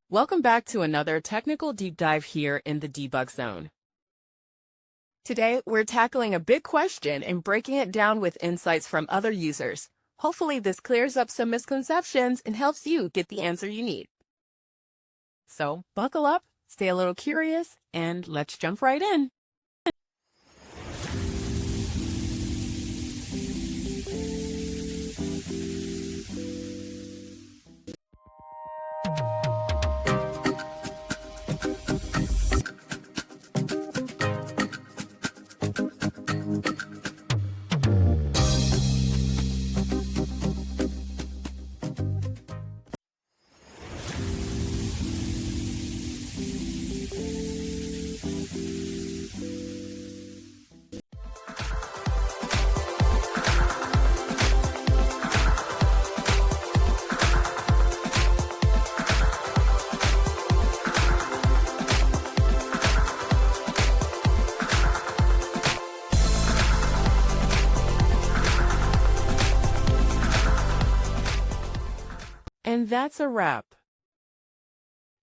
Welcome back to another technical deep dive here in the Debug Zone. Today, we're tackling a big question and breaking it down with insights from other users. Hopefully, this clears up some misconceptions and helps you get the answer you need. So, buckle up, stay a little curious, and let's jump right in. And that's a wrap.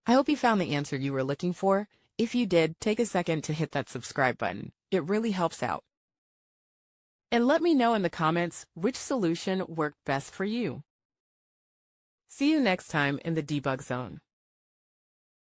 I hope you found the answer you were looking for. If you did, take a second to hit that subscribe button. It really helps out. And let me know in the comments which solution worked best for you. See you next time in the Debug Zone.